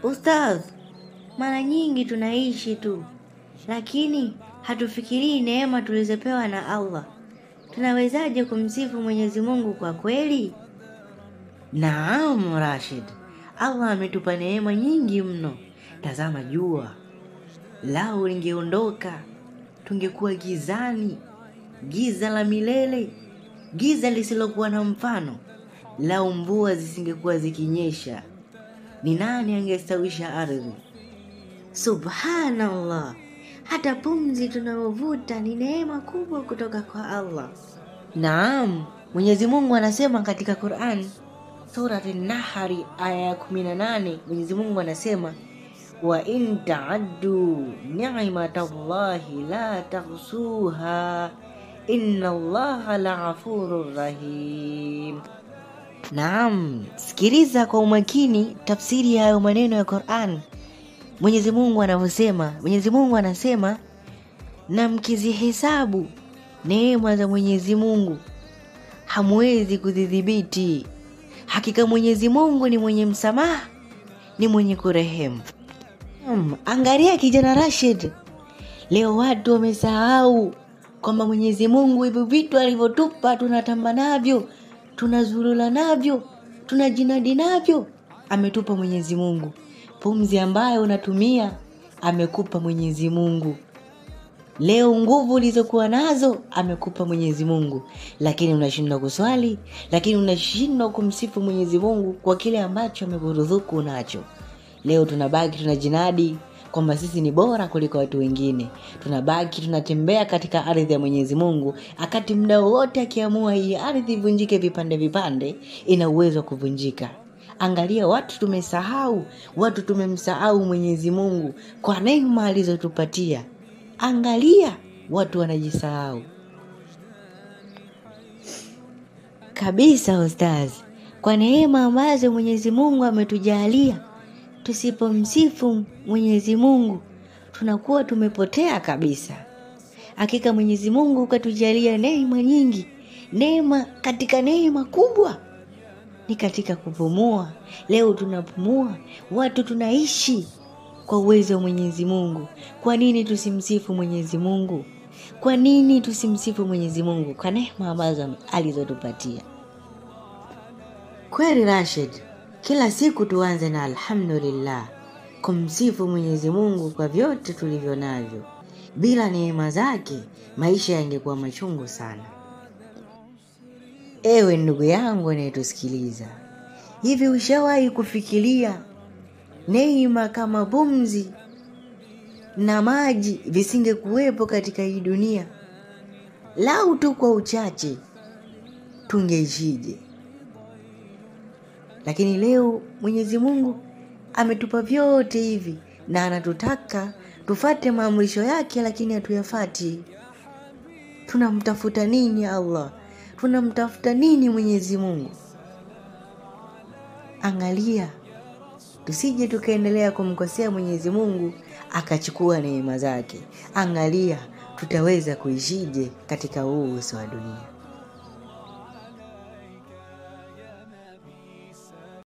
Ustadh, mara nyingi tunaishi tu, lakini hatufikirii neema tulizopewa na Allah. Tunawezaje kumsifu Mwenyezi Mungu kwa kweli? Naam Rashid, Allah ametupa neema nyingi mno. Tazama jua, lao lingeondoka tungekuwa gizani, giza la milele, giza lisilokuwa na mfano. Lao mvua zisingekuwa zikinyesha, ni nani angestawisha ardhi? Subhanallah, hata pumzi tunayovuta ni neema kubwa kutoka kwa Allah. Naam, Mwenyezi Mungu anasema katika Qur'an, Surah An-Nahl aya ya 18, Mwenyezi Mungu anasema, wa in ta'addu ni'matallahi la tahsuha inna Allaha la'afurur rahim. Naam, sikiliza kwa umakini tafsiri ya hayo maneno ya Qur'an. Mwenyezi Mungu anavyosema, Mwenyezi Mungu anasema, na mkizihesabu neema za Mwenyezi Mungu hamwezi kuzidhibiti. Hakika Mwenyezi Mungu ni mwenye msamaha, ni mwenye kurehemu. Angalia kijana Rashid, leo watu wamesahau kwamba Mwenyezi Mungu hivyo vitu alivyotupa tunatamba navyo, tunazulula navyo, tunajinadi navyo, ametupa Mwenyezi Mungu. Pumzi ambayo unatumia amekupa Mwenyezi Mungu. Leo nguvu ulizokuwa nazo amekupa Mwenyezi Mungu, lakini unashindwa kuswali, lakini unashindwa kumsifu Mwenyezi Mungu kwa kile ambacho amekuruzuku nacho. Leo tunabaki tunajinadi kwamba sisi ni bora kuliko watu wengine. Tunabaki tunatembea katika ardhi ya Mwenyezi Mungu, akati muda wote akiamua hii ardhi ivunjike vipande vipande, ina uwezo kuvunjika. Angalia watu tumesahau, watu tumemsahau Mwenyezi Mungu kwa neema alizotupatia. Angalia watu wanajisahau kabisa ustaz. Kwa neema ambazo Mwenyezi Mungu ametujalia, tusipomsifu Mwenyezi Mungu tunakuwa tumepotea kabisa. Hakika Mwenyezi Mungu katujalia neema nyingi. Neema katika neema kubwa ni katika kupumua. Leo tunapumua, watu tunaishi kwa uwezo wa Mwenyezi Mungu. Kwa nini tusimsifu Mwenyezi Mungu? Kwa nini tusimsifu Mwenyezi Mungu kwa neema ambazo alizotupatia? Kweli Rashid, kila siku tuanze na alhamdulillah, kumsifu Mwenyezi Mungu kwa vyote tulivyo navyo. Bila neema zake maisha yangekuwa machungu sana. Ewe ndugu yangu anayetusikiliza, hivi ushawahi kufikiria neema kama pumzi na maji visingekuwepo katika hii dunia? Lau tu kwa uchache tungeishije? Lakini leo Mwenyezi Mungu ametupa vyote hivi na anatutaka tufate maamrisho yake, lakini hatuyafati. Tunamtafuta nini Allah? Tunamtafuta nini Mwenyezi Mungu? Angalia, tusije tukaendelea kumkosea Mwenyezi Mungu akachukua neema zake. Angalia tutaweza kuishije katika huu uso wa dunia.